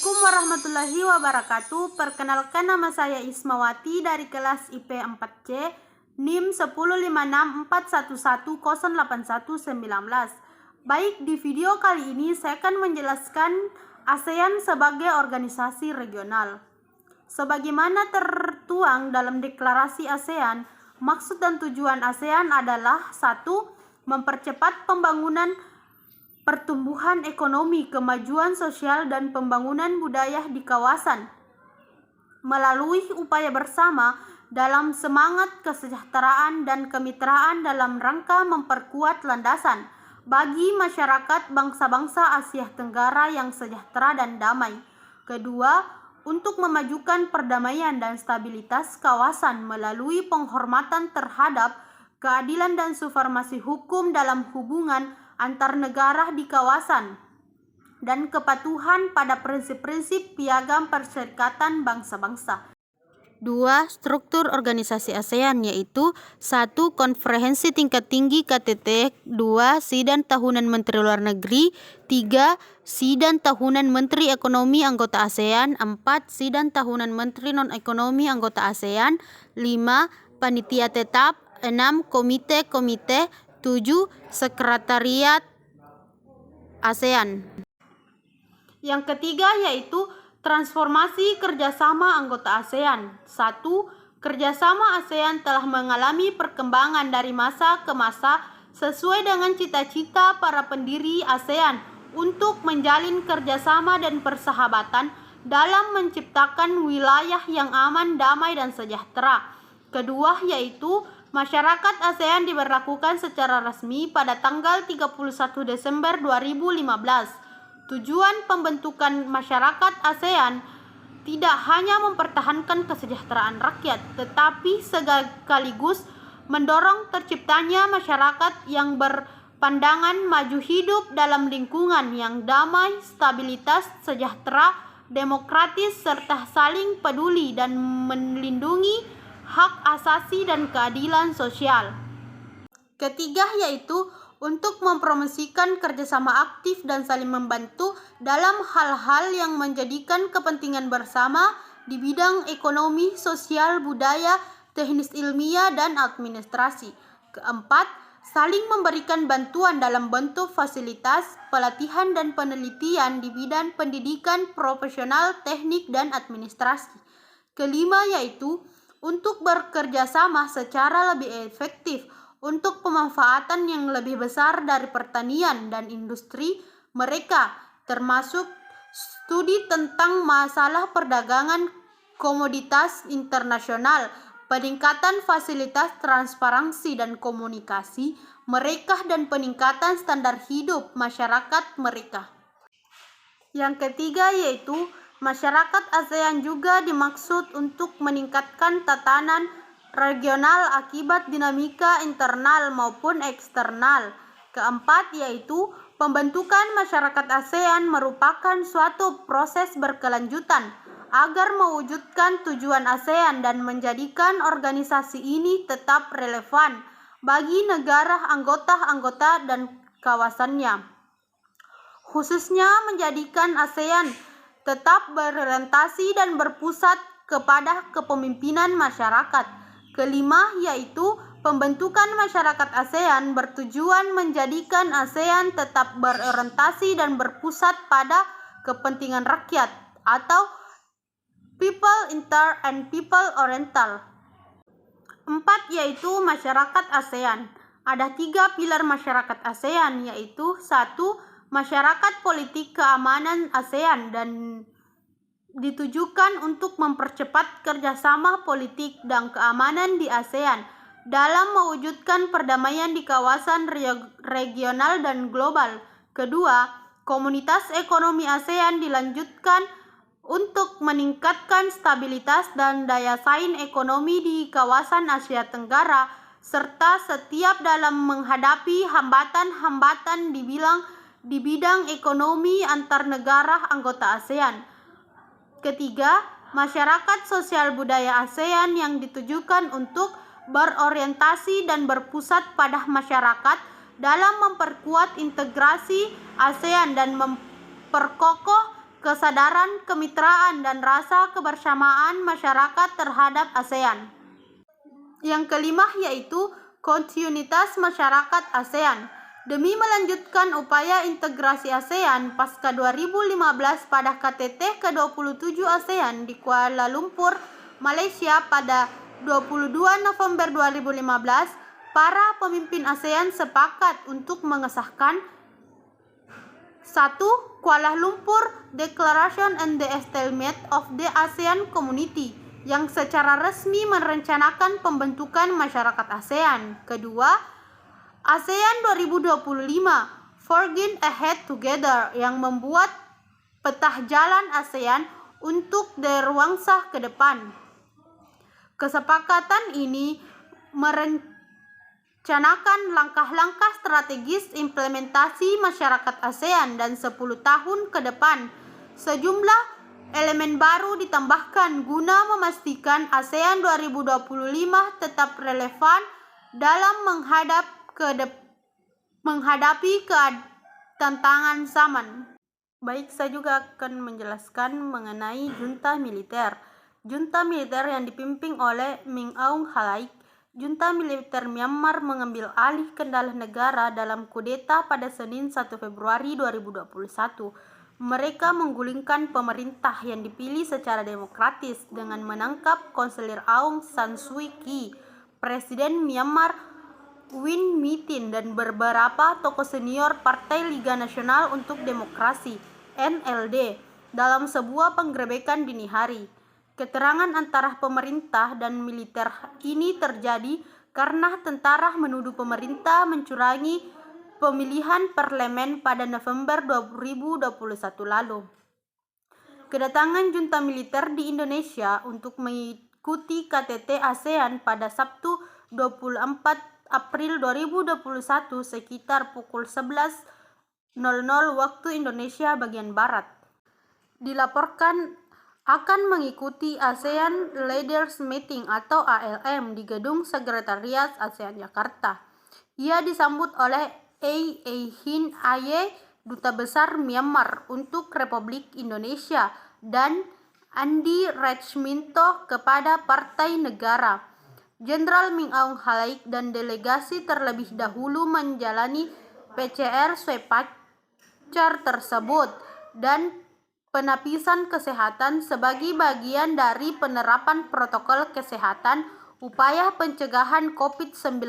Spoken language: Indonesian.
Assalamualaikum warahmatullahi wabarakatuh. Perkenalkan, nama saya Ismawati dari kelas IP 4C, NIM 10564110819. Baik, di video kali ini saya akan menjelaskan ASEAN sebagai organisasi regional. Sebagaimana tertuang dalam deklarasi ASEAN, maksud dan tujuan ASEAN adalah 1. Mempercepat pembangunan pertumbuhan ekonomi, kemajuan sosial, dan pembangunan budaya di kawasan melalui upaya bersama dalam semangat kesejahteraan dan kemitraan dalam rangka memperkuat landasan bagi masyarakat bangsa-bangsa Asia Tenggara yang sejahtera dan damai. Kedua, untuk memajukan perdamaian dan stabilitas kawasan melalui penghormatan terhadap keadilan dan supremasi hukum dalam hubungan antar negara di kawasan, dan kepatuhan pada prinsip-prinsip Piagam Perserikatan Bangsa-Bangsa. 2. Struktur organisasi ASEAN, yaitu 1. Konferensi tingkat tinggi KTT, 2. Sidang tahunan Menteri Luar Negeri, 3. Sidang tahunan Menteri Ekonomi anggota ASEAN, 4. Sidang tahunan Menteri Non-Ekonomi anggota ASEAN, 5. Panitia tetap, 6. Komite-komite, 7. Sekretariat ASEAN. Yang ketiga yaitu transformasi kerjasama anggota ASEAN. 1. Kerjasama ASEAN telah mengalami perkembangan dari masa ke masa sesuai dengan cita-cita para pendiri ASEAN untuk menjalin kerjasama dan persahabatan dalam menciptakan wilayah yang aman, damai, dan sejahtera. Kedua yaitu masyarakat ASEAN diberlakukan secara resmi pada tanggal 31 Desember 2015. Tujuan pembentukan masyarakat ASEAN tidak hanya mempertahankan kesejahteraan rakyat, tetapi sekaligus mendorong terciptanya masyarakat yang berpandangan maju hidup dalam lingkungan yang damai, stabilitas, sejahtera, demokratis, serta saling peduli dan melindungi hak asasi dan keadilan sosial. Ketiga yaitu untuk mempromosikan kerjasama aktif dan saling membantu dalam hal-hal yang menjadikan kepentingan bersama di bidang ekonomi, sosial, budaya, teknis ilmiah, dan administrasi. Keempat, saling memberikan bantuan dalam bentuk fasilitas, pelatihan, dan penelitian di bidang pendidikan profesional, teknik, dan administrasi. Kelima yaitu untuk bekerja sama secara lebih efektif untuk pemanfaatan yang lebih besar dari pertanian dan industri mereka, termasuk studi tentang masalah perdagangan komoditas internasional, peningkatan fasilitas transparansi dan komunikasi mereka, dan peningkatan standar hidup masyarakat mereka. Yang ketiga yaitu masyarakat ASEAN juga dimaksud untuk meningkatkan tatanan regional akibat dinamika internal maupun eksternal. Keempat yaitu pembentukan masyarakat ASEAN merupakan suatu proses berkelanjutan agar mewujudkan tujuan ASEAN dan menjadikan organisasi ini tetap relevan bagi negara anggota dan kawasannya, khususnya menjadikan ASEAN tetap berorientasi dan berpusat kepada kepemimpinan masyarakat. Kelima yaitu pembentukan masyarakat ASEAN bertujuan menjadikan ASEAN tetap berorientasi dan berpusat pada kepentingan rakyat atau people inter and people oriental. 4 yaitu masyarakat ASEAN. Ada 3 pilar masyarakat ASEAN, yaitu 1. Masyarakat politik keamanan ASEAN dan ditujukan untuk mempercepat kerjasama politik dan keamanan di ASEAN dalam mewujudkan perdamaian di kawasan regional dan global. Kedua, komunitas ekonomi ASEAN dilanjutkan untuk meningkatkan stabilitas dan daya saing ekonomi di kawasan Asia Tenggara, serta setiap dalam menghadapi hambatan-hambatan di bidang ekonomi antar negara anggota ASEAN. Ketiga, masyarakat sosial budaya ASEAN yang ditujukan untuk berorientasi dan berpusat pada masyarakat dalam memperkuat integrasi ASEAN dan memperkokoh kesadaran kemitraan dan rasa kebersamaan masyarakat terhadap ASEAN. Yang kelima yaitu kontinuitas masyarakat ASEAN. Demi melanjutkan upaya integrasi ASEAN pasca 2015 pada KTT ke-27 ASEAN di Kuala Lumpur, Malaysia pada 22 November 2015, para pemimpin ASEAN sepakat untuk mengesahkan 1. Kuala Lumpur Declaration and the Establishment of the ASEAN Community yang secara resmi merencanakan pembentukan masyarakat ASEAN. Kedua, ASEAN 2025 Forging Ahead Together yang membuat peta jalan ASEAN untuk derwangsah ke depan. Kesepakatan ini merencanakan langkah-langkah strategis implementasi masyarakat ASEAN dan 10 tahun ke depan. Sejumlah elemen baru ditambahkan guna memastikan ASEAN 2025 tetap relevan dalam menghadapi tantangan zaman. Baik, saya juga akan menjelaskan mengenai junta militer. Junta militer yang dipimpin oleh Min Aung Hlaing. Junta militer Myanmar mengambil alih kendali negara dalam kudeta pada Senin 1 Februari 2021. Mereka menggulingkan pemerintah yang dipilih secara demokratis dengan menangkap konselir Aung San Suu Kyi, Presiden Myanmar Win Myint dan beberapa tokoh senior Partai Liga Nasional untuk Demokrasi (NLD) dalam sebuah penggerebekan dini hari. Keterangan antara pemerintah dan militer ini terjadi karena tentara menuduh pemerintah mencurangi pemilihan parlemen pada November 2021 lalu. Kedatangan junta militer di Indonesia untuk mengikuti KTT ASEAN pada Sabtu 24 April 2021 sekitar pukul 11.00 waktu Indonesia bagian Barat. Dilaporkan akan mengikuti ASEAN Leaders Meeting atau ALM di Gedung Sekretariat ASEAN Jakarta. Ia disambut oleh Ei Hin Aye, Duta Besar Myanmar untuk Republik Indonesia, dan Andi Rachminto kepada Partai Negara. Jenderal Min Aung Hlaing dan delegasi terlebih dahulu menjalani PCR swab pacar tersebut dan penapisan kesehatan sebagai bagian dari penerapan protokol kesehatan upaya pencegahan COVID-19